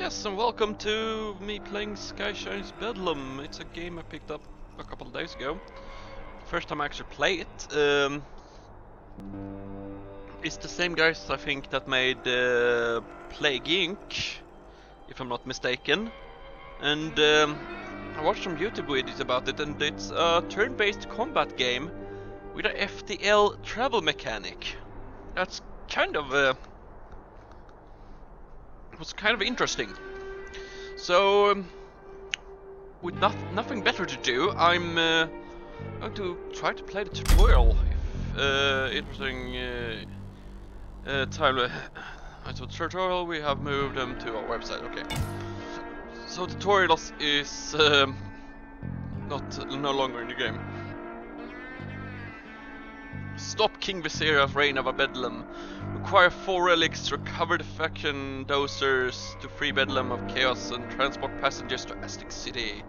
Yes, and welcome to me playing Skyshine's Bedlam. It's a game I picked up a couple of days ago. First time I actually play it. It's the same guys, I think, that made Plague Inc., if I'm not mistaken. And I watched some YouTube videos about it, and it's a turn-based combat game with a FTL travel mechanic. That's kind of was kind of interesting. So with nothing better to do, I'm going to try to play the tutorial. If interesting time. So tutorial, we have moved them to our website. Okay. So tutorials is no longer in the game. Stop King Viseria's reign over Bedlam. Require 4 relics, recover the faction dosers to free Bedlam of chaos and transport passengers to Aztec City.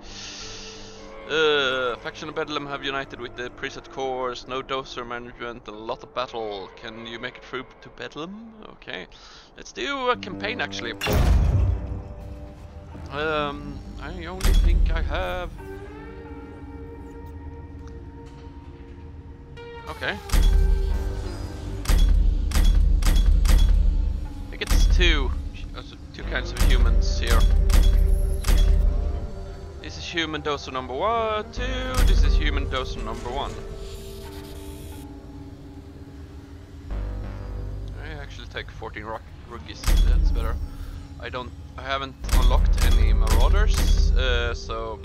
Faction of Bedlam have united with the preset cores, no doser management, and a lot of battle. Can you make it through to Bedlam? Okay. Let's do a campaign actually. I only think I have... Okay. I think it's two kinds of humans here. This is human doser number 2, this is human doser number 1. I actually take 14 rookies, that's better. I haven't unlocked any marauders, so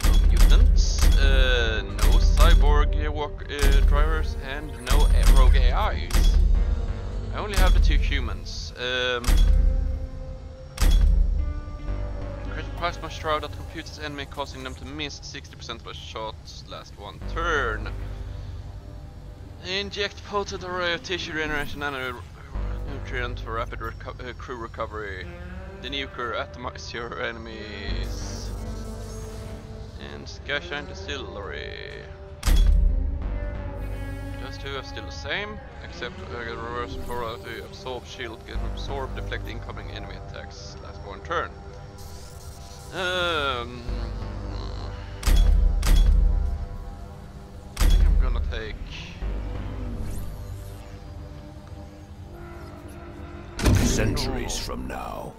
no mutants, no cyborg drivers, and no rogue AIs. I only have the 2 humans. Create plasma shroud that computes enemy, causing them to miss 60% of a shot's last 1 turn. Inject potent array of tissue regeneration and nutrient for rapid crew recovery. The nuker atomize your enemies. And Skyshine Distillery. Those 2 are still the same, except reverse polarity, absorb shield, can absorb, deflect incoming enemy attacks, last 1 turn. I think I'm gonna take... Centuries from now,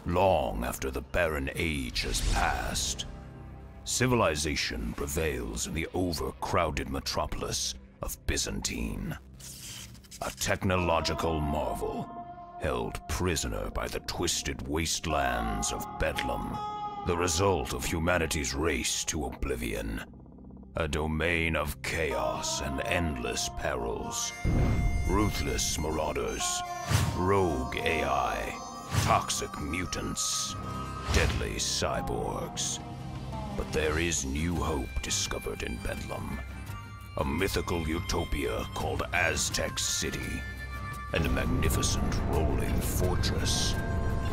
long after the Barren Age has passed, civilization prevails in the overcrowded metropolis of Byzantine. A technological marvel, held prisoner by the twisted wastelands of Bedlam, the result of humanity's race to oblivion. A domain of chaos and endless perils. Ruthless marauders, rogue AI, toxic mutants, deadly cyborgs. But there is new hope discovered in Bedlam. A mythical utopia called Aztec City, and a magnificent rolling fortress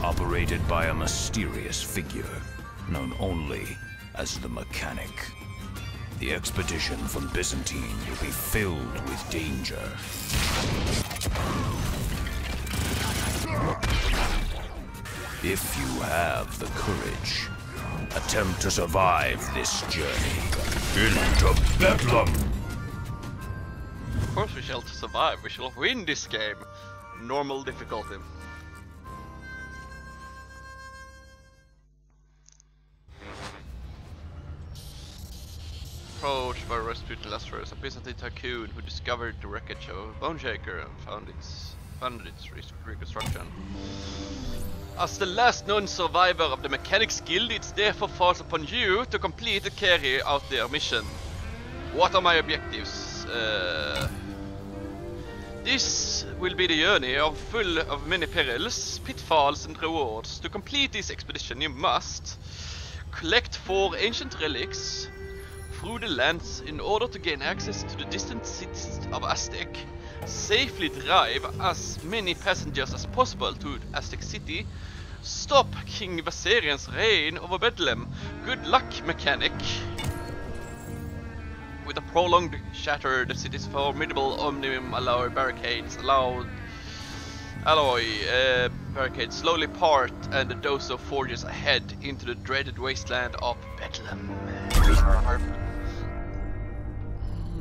operated by a mysterious figure known only as the Mechanic. The expedition from Byzantine will be filled with danger. If you have the courage, attempt to survive this journey into Bedlam. Of course we shall survive, we shall win this game. Normal difficulty. Approached by Rasputin Lazarus, a Byzantine tycoon who discovered the wreckage of a bone shaker and funded its reconstruction. As the last known survivor of the Mechanics Guild, it therefore falls upon you to complete and carry out their mission. What are my objectives? This will be the journey full of many perils, pitfalls and rewards. To complete this expedition you must collect 4 ancient relics through the lands in order to gain access to the distant cities of Aztec, safely drive as many passengers as possible to Aztec City, stop King Viseria's reign over Bedlam. Good luck, Mechanic. With a prolonged shatter, the city's formidable omnium alloy barricades allowed Alloy barricade slowly part and the Dozo forges ahead into the dreaded wasteland of Bedlam.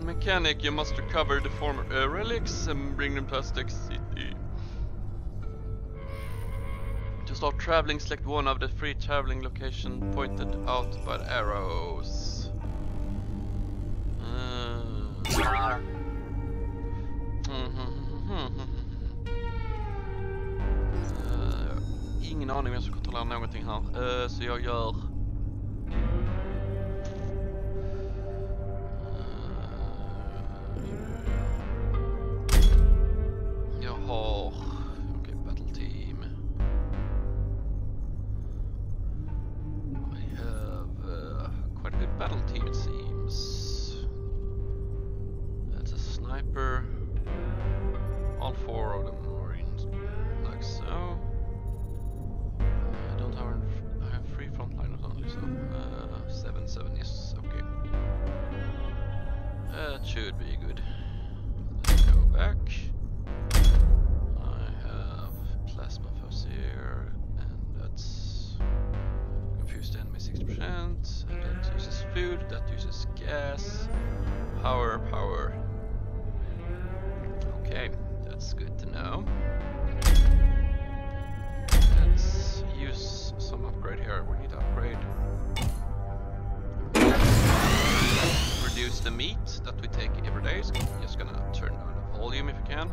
Mechanic, you must recover the former relics and bring them to Aztec City. To start traveling, select one of the three traveling locations pointed out by the arrows. Ingen aning om jag ska kontrollera någonting här, så jag gör... jag har... okej, battle team. I have quite a good battle team it seems. That's a sniper. All four of them are in like so. I have 3 frontliners only, so 7 is okay. That should be good. Let's go back. I have plasma foes here, and that's confused enemy 60%. And that uses food, that uses gas, power. Okay, that's good to know. Let's use some upgrade here. We need to upgrade. Reduce the meat that we take every day. So I'm just gonna turn down the volume if you can.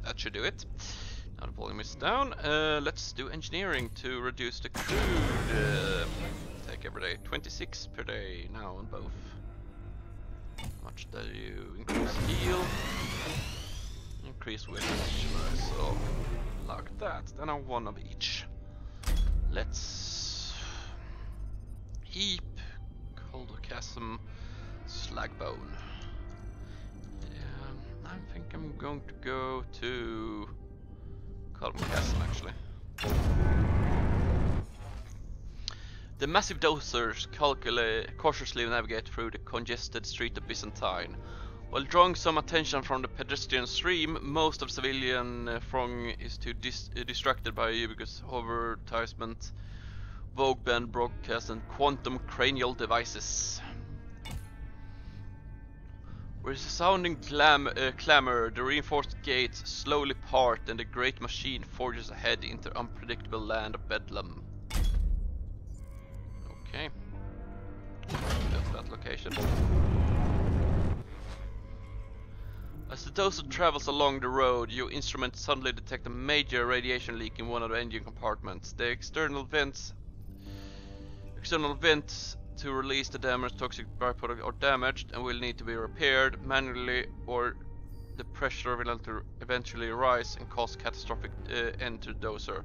That should do it. Now the volume is down. Let's do engineering to reduce the crude take every day. 26 per day now on both. How much do you increase heal? Increase which, so like that. Then I'm one of each. Let's heap, colder chasm, slag bone. Yeah, I think I'm going to go to Calm Chasm actually. The massive dozers cautiously navigate through the congested street of Byzantine. While drawing some attention from the pedestrian stream, most of civilian throng is too distracted by ubiquitous advertisement, Vogue band broadcast and quantum cranial devices. With a sounding clamor, the reinforced gates slowly part and the great machine forges ahead into the unpredictable land of Bedlam. Okay. Go to that location. As the dozer travels along the road, your instrument suddenly detects a major radiation leak in one of the engine compartments. The external vents to release the damaged toxic byproduct are damaged and will need to be repaired manually, or the pressure will eventually rise and cause catastrophic end to the dozer.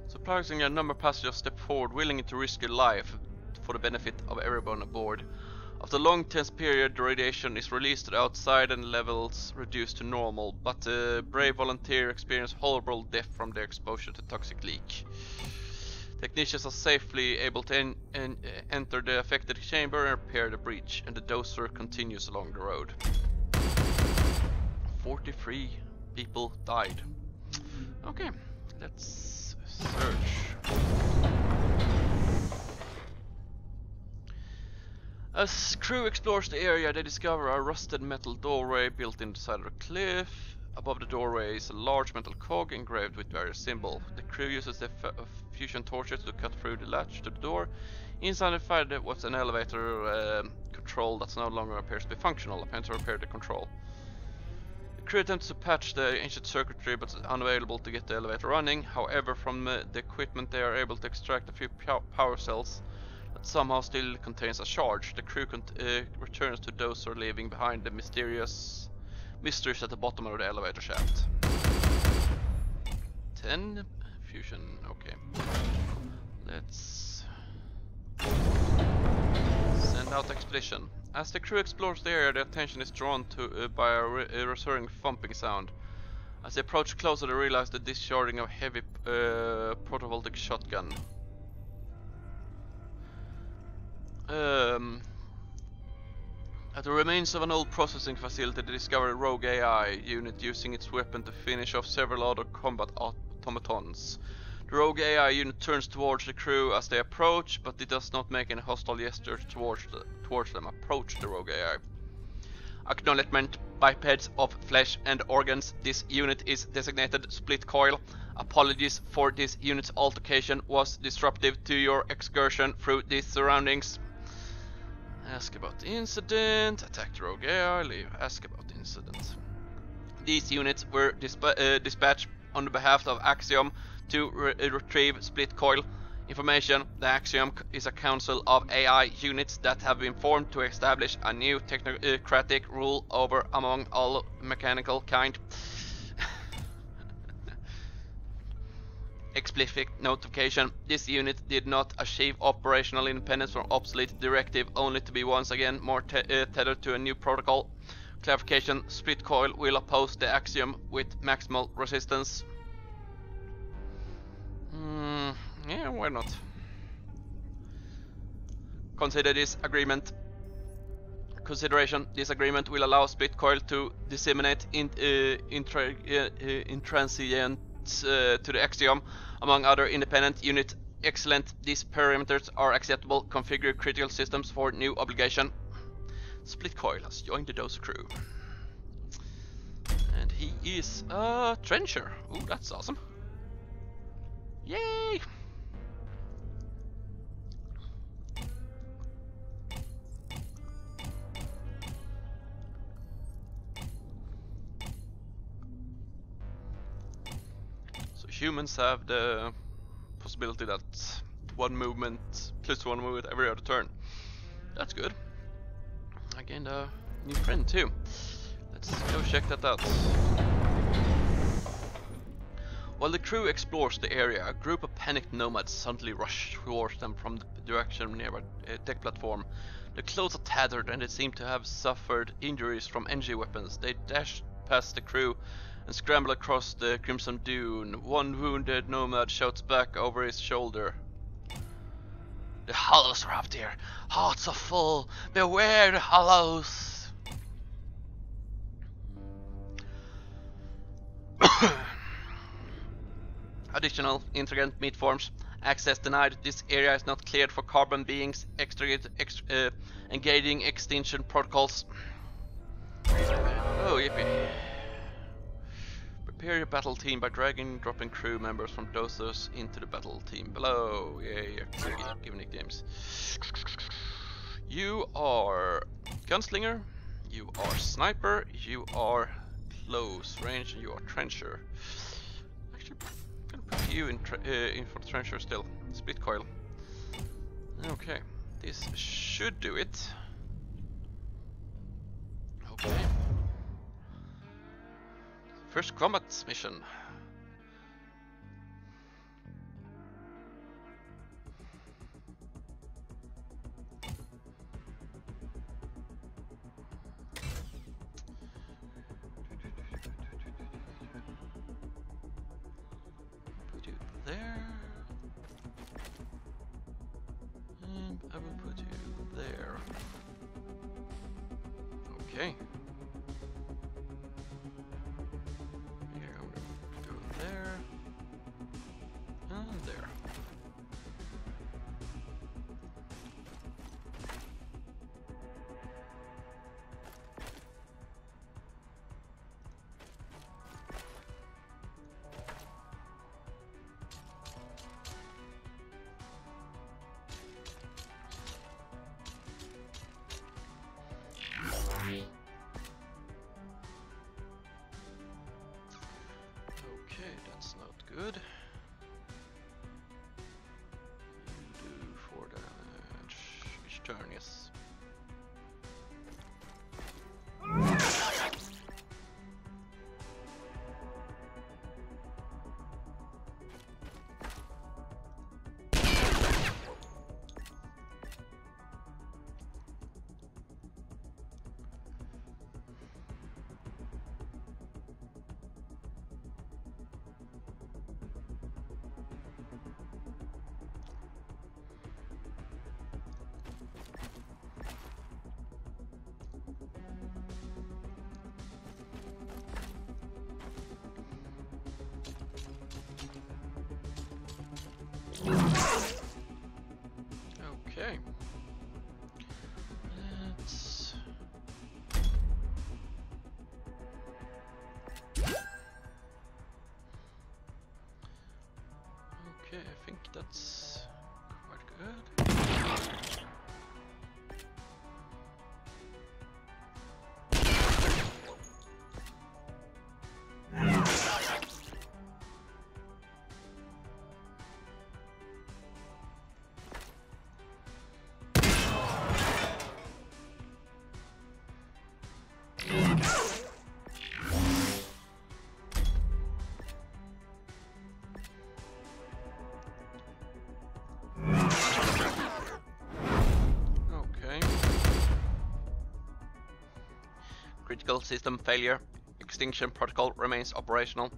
Surprisingly, a number of passengers step forward, willing to risk their life for the benefit of everyone aboard. After a long tense period, the radiation is released to the outside and levels reduced to normal, but the brave volunteer experienced horrible death from their exposure to toxic leak. Technicians are safely able to enter the affected chamber and repair the breach, and the dozer continues along the road. 43 people died. Okay, let's search. As crew explores the area, they discover a rusted metal doorway built in the side of the cliff. Above the doorway is a large metal cog engraved with various symbols. The crew uses the fusion torches to cut through the latch to the door. Inside they find what's an elevator control that no longer appears to be functional. Apparently to repair the control. The crew attempts to patch the ancient circuitry but is unavailable to get the elevator running. However, from the equipment they are able to extract a few power cells that somehow still contains a charge. The crew returns to dozer, leaving behind the mysteries at the bottom of the elevator shaft. 10 fusion, okay. Let's send out expedition. As the crew explores the area, their attention is drawn to by a resounding thumping sound. As they approach closer, they realize the discharging of heavy protovoltaic shotgun. At the remains of an old processing facility, they discovered a rogue AI unit using its weapon to finish off several other combat automatons. The rogue AI unit turns towards the crew as they approach, but it does not make any hostile gestures towards them. Approach the rogue AI. Acknowledgement, bipeds of flesh and organs. This unit is designated Split Coil. Apologies for this unit's altercation was disruptive to your excursion through these surroundings. Ask about the incident. Attack the rogue AI. Leave. Ask about the incident. These units were dispatched on the behalf of Axiom to retrieve Split Coil information. The Axiom is a council of AI units that have been formed to establish a new technocratic rule over among all mechanical kind. Explicit notification. This unit did not achieve operational independence from obsolete directive, only to be once again more tethered to a new protocol. Clarification. Split Coil will oppose the Axiom with maximal resistance. Yeah, why not? Consider this agreement. Consideration. This agreement will allow Split Coil to disseminate intransient to the Axiom among other independent units. Excellent. These parameters are acceptable. Configure critical systems for new obligation. Split Coil has joined the Dozer crew. And he is a trencher. Ooh, that's awesome. Yay! So humans have the possibility that one movement every other turn. That's good. I gained a new friend too. Let's go check that out. While the crew explores the area, a group of panicked nomads suddenly rush towards them from the direction near a tech platform. Their clothes are tattered and they seem to have suffered injuries from NG weapons. They dash past the crew and scramble across the Crimson Dune. One wounded nomad shouts back over his shoulder. The hollows are up there. Hearts are full. Beware the hollows. Additional intriguant meat forms. Access denied. This area is not cleared for carbon beings. Engaging extinction protocols. Oh, yippee. Prepare your battle team by dropping crew members from dozers into the battle team below. Yay, give nicknames. You are Gunslinger, you are Sniper, you are Close Range, and you are Trencher. Actually, I'm gonna put you in for the Trencher still. Split Coil. Okay, this should do it. Okay. First combat mission. Put you there. And I will put you there. Okay. There and there. Okay, that's not good. You do 4 damage each turn, yes. Okay. Let's... Okay, I think that's quite good. Critical system failure. Extinction protocol remains operational.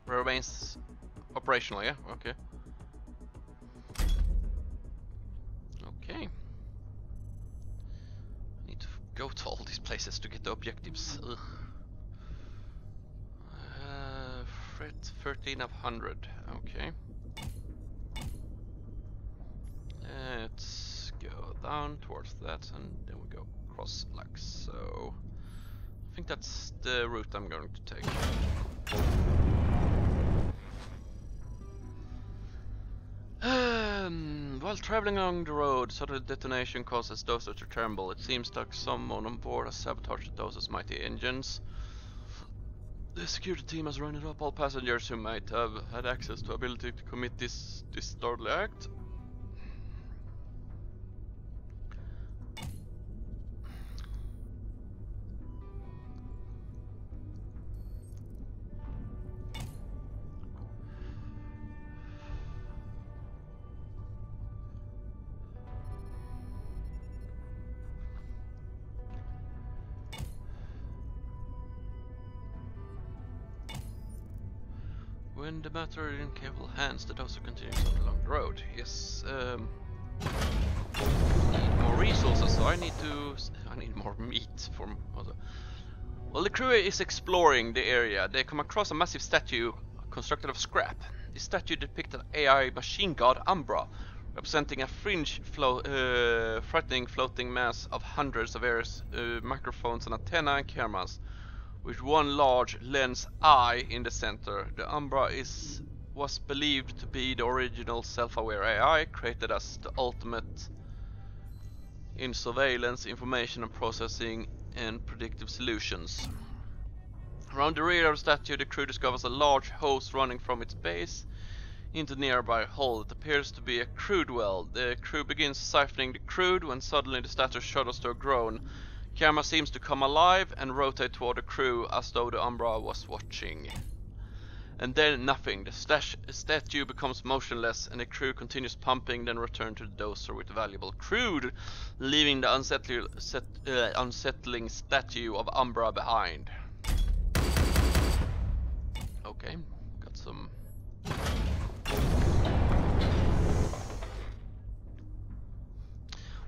Remains operational, yeah? Okay. Okay. Need to go to all these places to get the objectives. Ugh. Threat 13 of 100. Okay. Let's go down towards that and then we go across like so. I think that's the route I'm going to take. While traveling along the road, sudden detonation causes Dozer to tremble. It seems like someone on board has sabotaged Dozer's mighty engines. The security team has rounded up all passengers who might have had access to ability to commit this disorderly act. When the matter is in capable hands, the Dozer continues on along the road. Yes, need more resources, so I need more meat from other. Well, the crew is exploring the area. They come across a massive statue constructed of scrap. The statue depicts an AI machine god Umbra, representing a frightening floating mass of hundreds of various microphones and antennae and cameras, with one large lens eye in the center. The Umbra was believed to be the original self-aware AI, created as the ultimate in surveillance, information and processing, and predictive solutions. Around the rear of the statue, the crew discovers a large hose running from its base into nearby hull. It appears to be a crude well. The crew begins siphoning the crude when suddenly the statue shudders to a groan. Camera seems to come alive and rotate toward the crew as though the Umbra was watching. And then nothing. The statue becomes motionless and the crew continues pumping, then return to the Dozer with valuable crude, leaving the unsettling statue of Umbra behind. Okay, got some...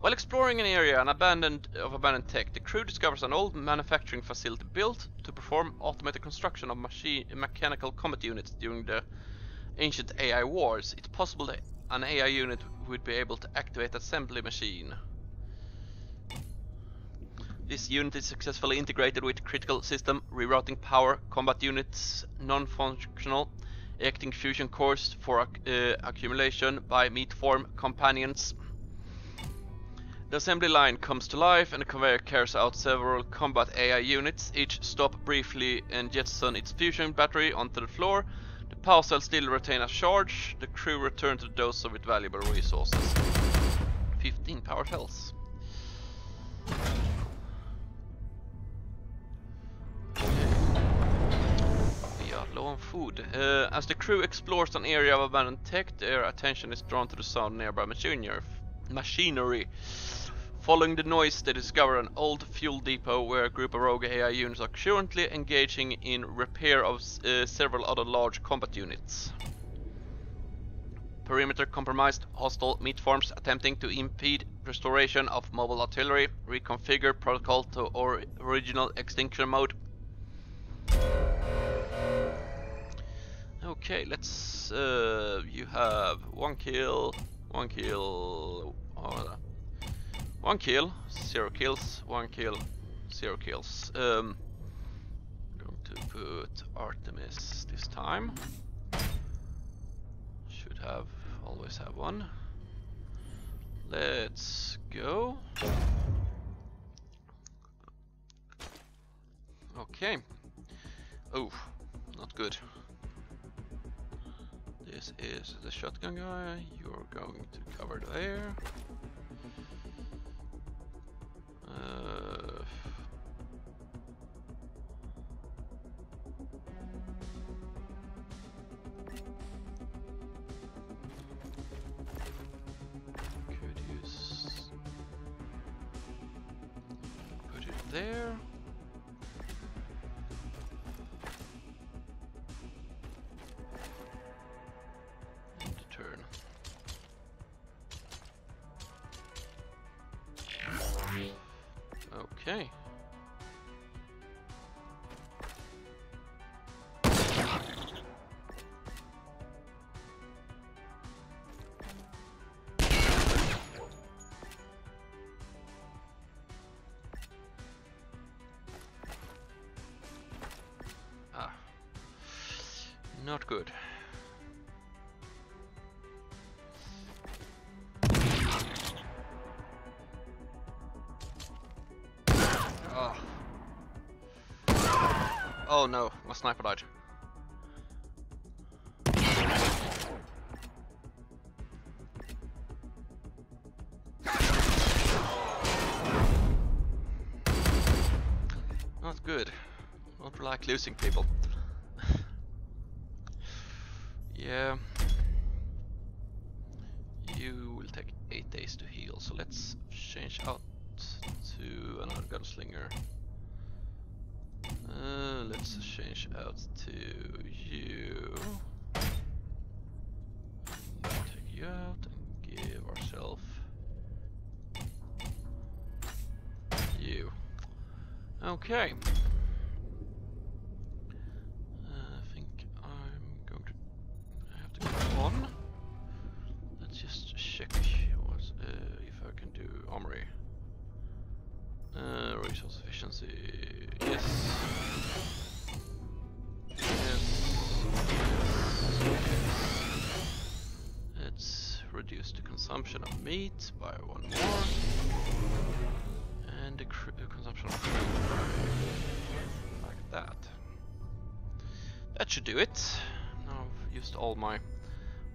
While exploring an area of abandoned tech, the crew discovers an old manufacturing facility built to perform automated construction of mechanical combat units during the ancient AI wars. It's possible that an AI unit would be able to activate assembly machine. This unit is successfully integrated with critical system, rerouting power, combat units, non-functional, ejecting fusion cores for accumulation by meat form companions. The assembly line comes to life and the conveyor carries out several combat AI units. Each stop briefly and jettison its fusion battery onto the floor. The power cells still retain a charge. The crew return to the Dozer with valuable resources. 15 power cells. We are low on food. As the crew explores an area of abandoned tech, their attention is drawn to the sound nearby machinery. Following the noise, they discover an old fuel depot where a group of rogue AI units are currently engaging in repair of several other large combat units. Perimeter compromised. Hostile meat forms attempting to impede restoration of mobile artillery. Reconfigure protocol to original extinction mode. Okay, let's... you have one kill, Oh, 1 kill, 0 kills, 1 kill, 0 kills. Going to put Artemis this time. Should have, always have one. Let's go. Okay. Oh, not good. This is the shotgun guy. You're going to cover there. Could use put it there. And turn. Okay. Ah. Not good. Oh no, my sniper died. Not good. Not like losing people. Yeah. You will take 8 days to heal, so let's change out to another gunslinger. Let's change out to you. Take you out and give ourselves you. Okay. I think I'm going to have to go on. Let's just check what, if I can do armory. Resource efficiency. Yes. Let's reduce the consumption of meat by 1 more, and the consumption of food like that. That should do it. Now I've used all my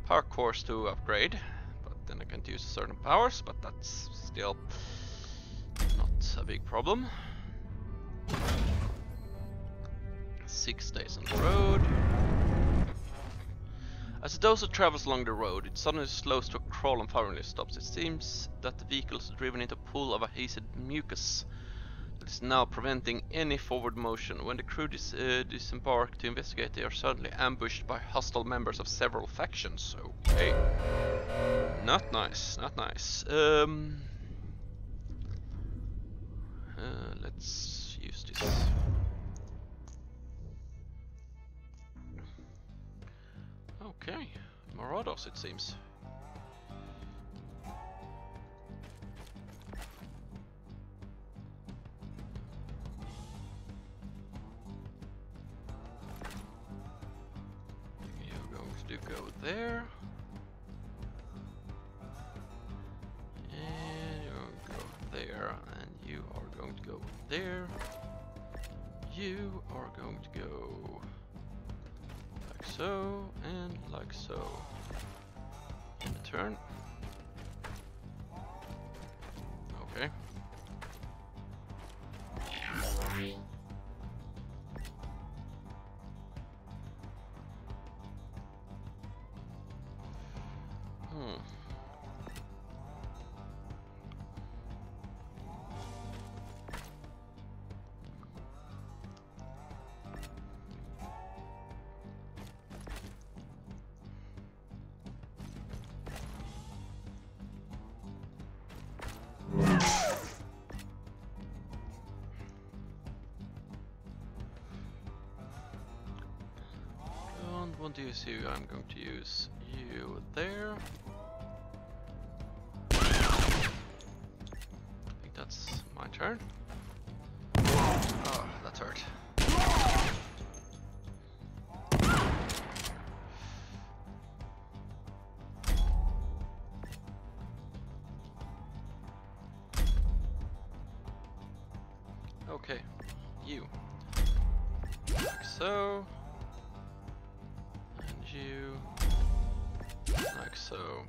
power cores to upgrade, but then I can't use certain powers, but that's still not a big problem. 6 days on the road. As the dozer travels along the road, it suddenly slows to a crawl and finally stops. It seems that the vehicle is driven into a pool of adhesive mucus that is now preventing any forward motion. When the crew disembark to investigate, they are suddenly ambushed by hostile members of several factions. Okay. Not nice, not nice. Let's use this. Okay, Marauders it seems. You're going to go there. And you're going to go there, and you are going to go there. You are going to go like so, and like so. In a turn. Okay. Don't want to use you, I'm going to use you there. My turn. Oh, that hurt. Okay, you. Like so. And you. Like so.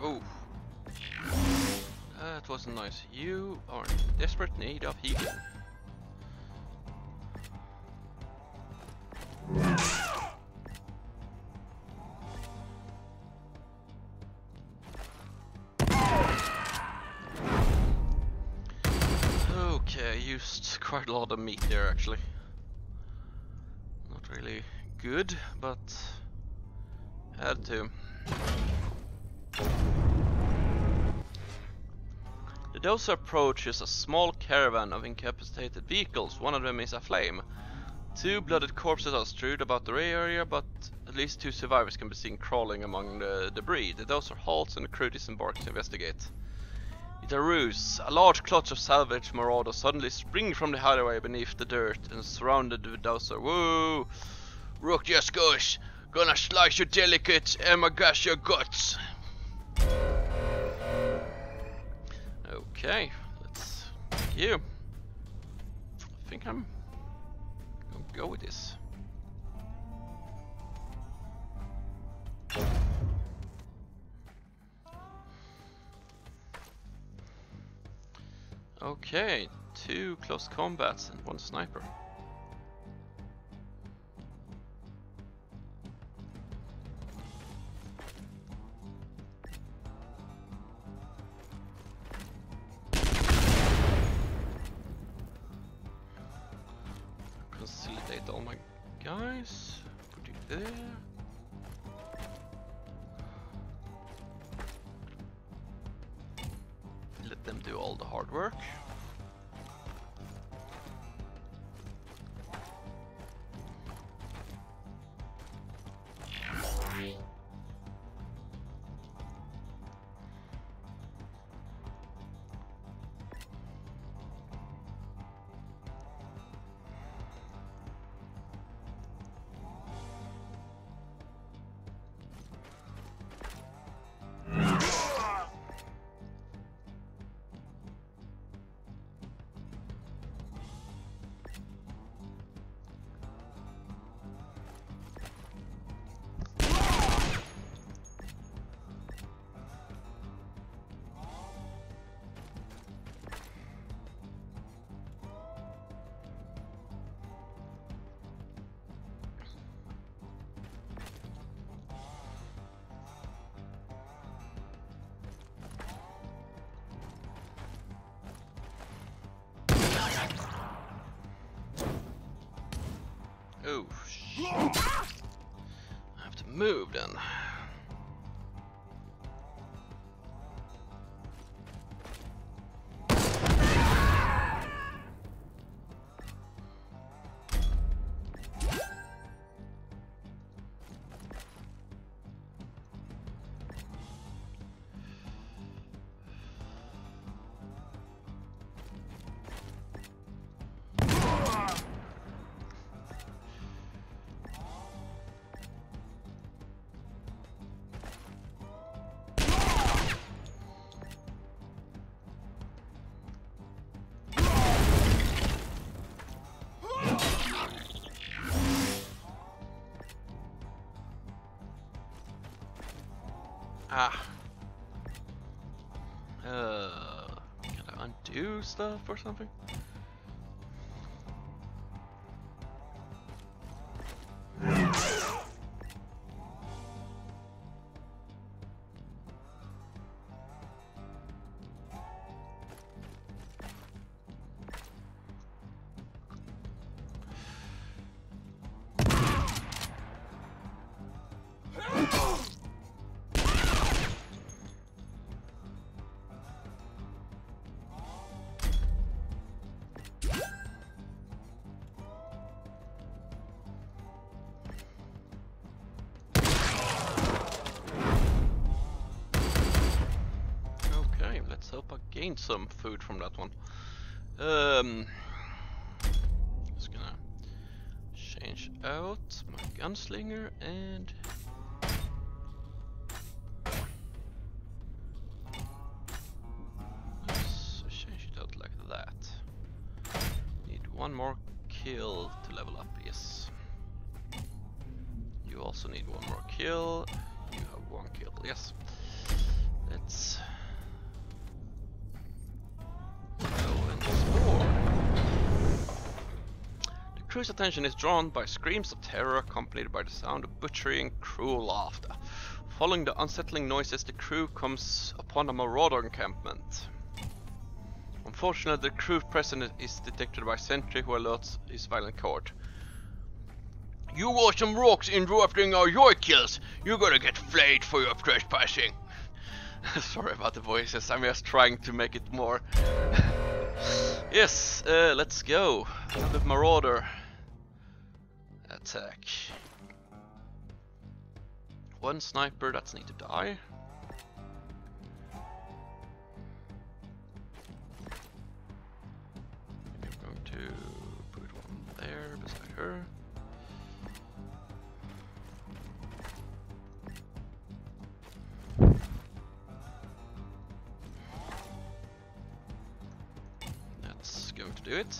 Oh, that wasn't nice. You are in desperate need of healing. Okay, I used quite a lot of meat there actually. Not really good, but had to. The dozer approaches a small caravan of incapacitated vehicles. One of them is aflame. 2 blooded corpses are strewed about the area, but at least 2 survivors can be seen crawling among the debris. The dozer halts and the crew disembarks to investigate. It's a ruse. A large clutch of salvage marauders suddenly spring from the hideaway beneath the dirt and surrounded the dozer. Whoa! Rook your skush! Gonna slice your delicate and gash your guts! Okay, let's you. I think I'm gonna go with this. Okay, 2 close combats and 1 sniper. Consolidate all my guys. Put you there. Let them do all the hard work. Oh, shit. I have to move then. Ah. Can I undo stuff or something? gained some food from that one. Just gonna change out my gunslinger and let's change it out like that. Need one more kill to level up, yes. You also need one more kill. You have one kill, yes. Let's go and explore. The crew's attention is drawn by screams of terror accompanied by the sound of butchery and cruel laughter. Following the unsettling noises, the crew comes upon a marauder encampment. Unfortunately, the crew present is detected by sentry who alerts his violent court. You got some rocks interrupting our joy kills. You're gonna get flayed for your trespassing. Sorry about the voices, I'm just trying to make it more. Yes, let's go. The marauder attack. One sniper that's need to die. I'm going to put one there beside her. That's going to do it.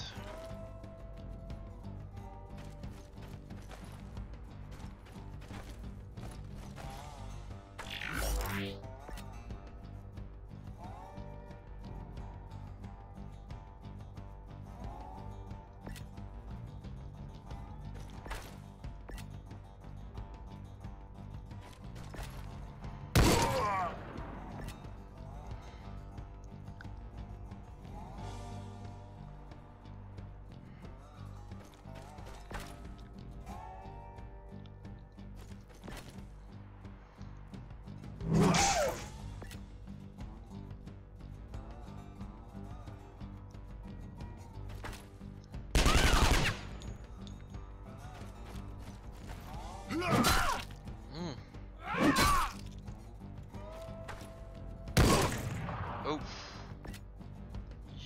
Oh,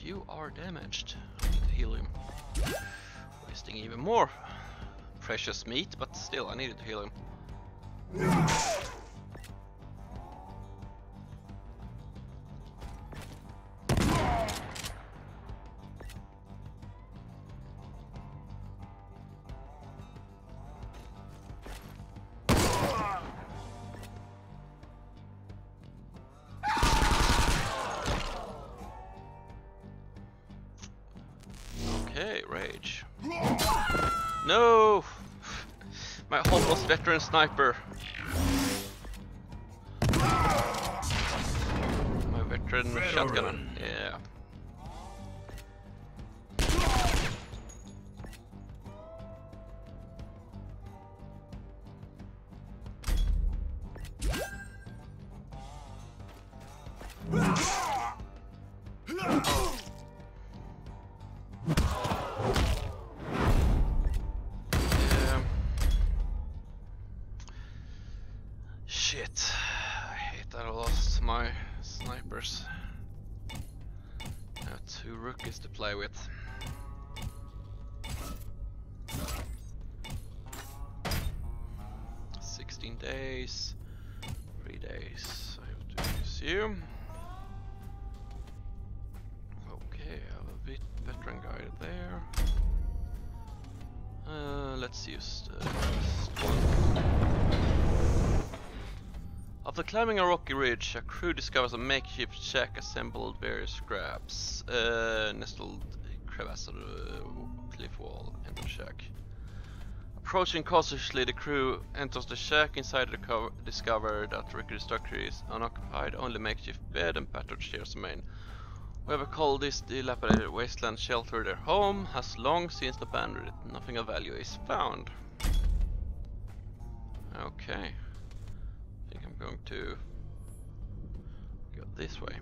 you are damaged. I need to heal him. Wasting even more precious meat, but still I needed to heal him. Okay, rage. No! My hopeless veteran sniper. My veteran shotgunner. Yeah. Shit, I hate that I lost my snipers. I have two rookies to play with. Days, 3 days. I have to use you. Okay, I have a bit veteran guy there. Let's use the first one. After climbing a rocky ridge, a crew discovers a makeshift shack assembled various scraps. Nestled crevasse of the cliff wall into the shack. Approaching cautiously, the crew enters the shack. Inside the discover that the wrecked structure is unoccupied, only makeshift bed and battered chairs remain. Whoever called this dilapidated wasteland shelter their home has long since abandoned it. Nothing of value is found. Okay. I think I'm going to go this way.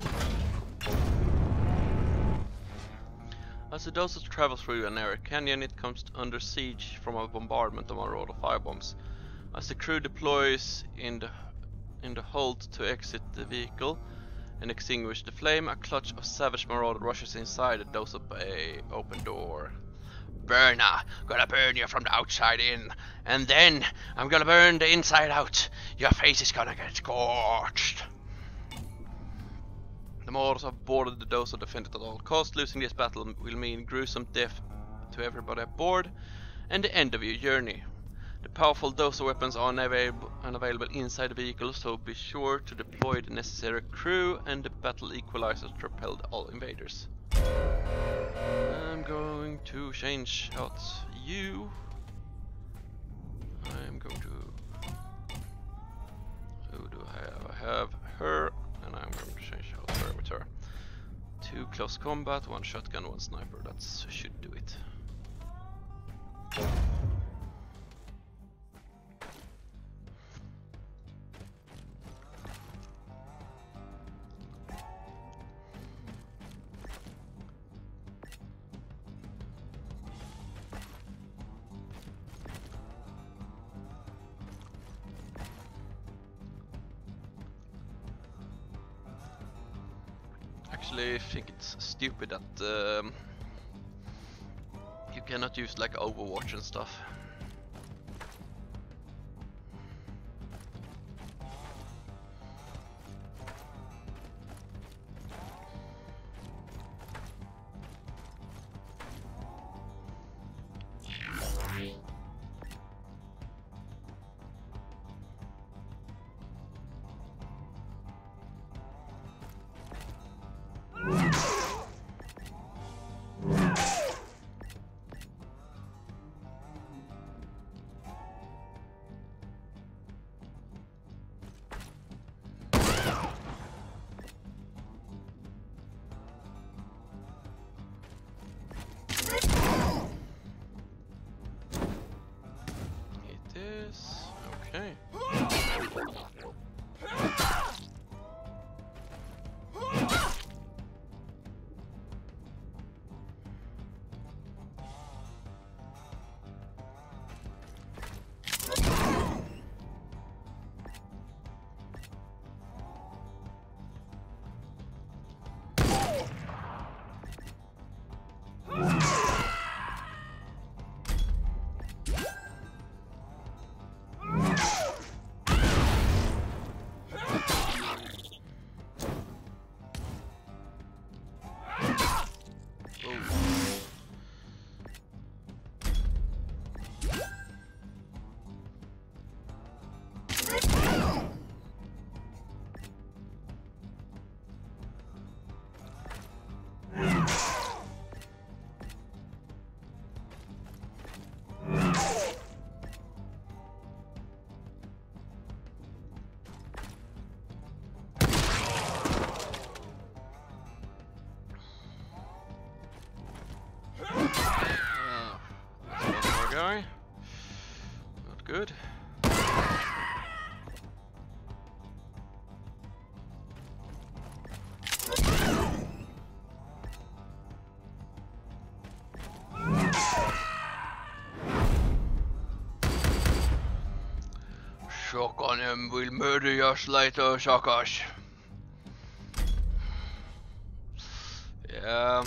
As the dosage travels through an area canyon, it comes under siege from a bombardment of marauder firebombs. As the crew deploys in the hold to exit the vehicle, and extinguish the flame, a clutch of savage marauder rushes inside and doors up a open door. Burner, gonna burn you from the outside in, and then I'm gonna burn the inside out. Your face is gonna get scorched. The Marauders have boarded the doors and defended at all costs. Losing this battle will mean gruesome death to everybody aboard and the end of your journey. The powerful dozer weapons are unavailable inside the vehicle, so be sure to deploy the necessary crew, and the battle equalizers repelled all invaders. I'm going to change out you. I'm going to... Who do I have? I have her, and I'm going to change out her with her. 2 close combat, 1 shotgun, 1 sniper. That should do it. I think it's stupid that you cannot use like Overwatch and stuff. Okay. Guy. Not good. Shotgun him will murder your later, suckers. Yeah.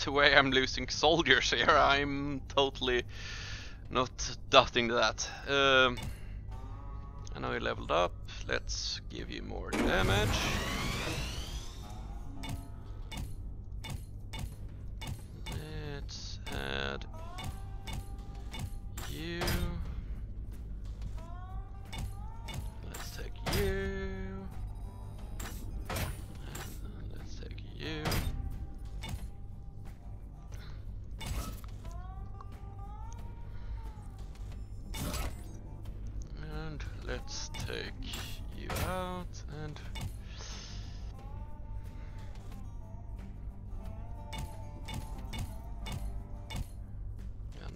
The way I'm losing soldiers here, I'm totally not doubting that. I know you leveled up. Let's give you more damage. Let's add you. Let's take you. Let's take you. Let's take you out and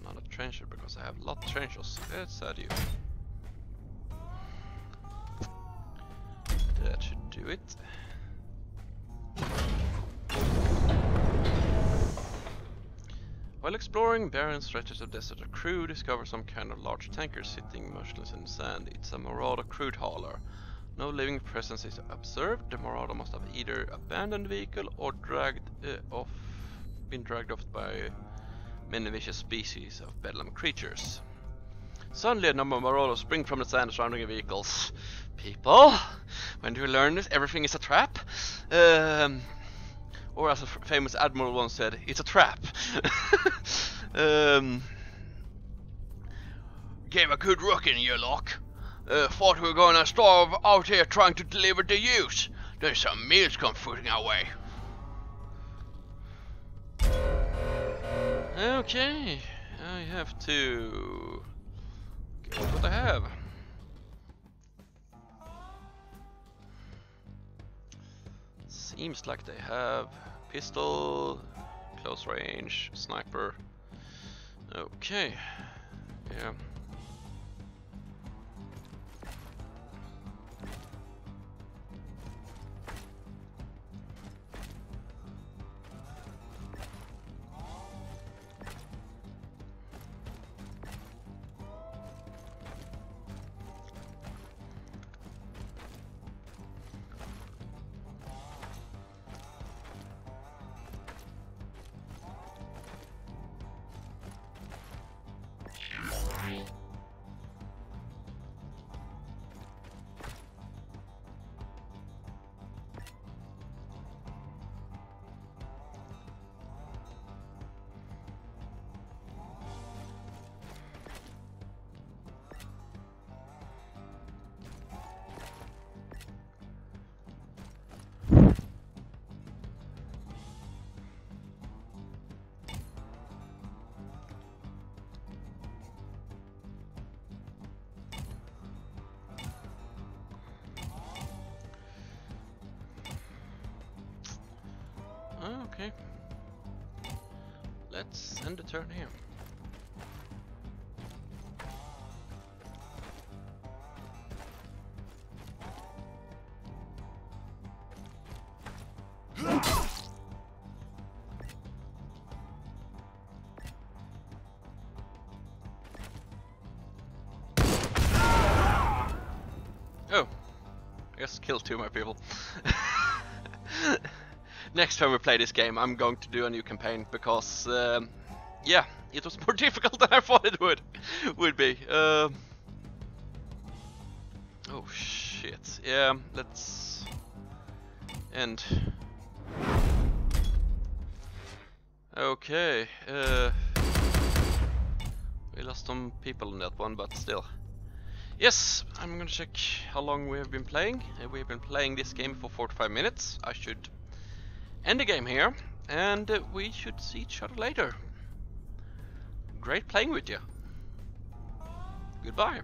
not a trencher because I have a lot of trenchers. Let's add you. That should do it. While exploring barren stretches of desert, a crew discovers some kind of large tanker sitting motionless in the sand. It's a Marauder crude hauler. No living presence is observed. The Marauder must have either abandoned the vehicle or been dragged off by many vicious species of Bedlam creatures. Suddenly a number of Marauders spring from the sand surrounding the vehicles. People, when do you learn this? Everything is a trap? Or as a famous admiral once said, it's a trap. Gave a good rooking, you lot. Thought we were gonna starve out here trying to deliver the use. Then some meals come floating our way. Okay, I have to get what I have. Seems like they have pistol, close range, sniper. Okay, yeah. Okay. Let's end the turn here. Oh, I just killed 2 of my people. Next time we play this game, I'm going to do a new campaign because, yeah, it was more difficult than I thought it would be. Oh shit! Yeah, let's end. Okay, we lost some people in that one, but still. Yes, I'm gonna check how long we have been playing. We've been playing this game for 45 minutes. I should end the game here, and we should see each other later. Great playing with you. Goodbye.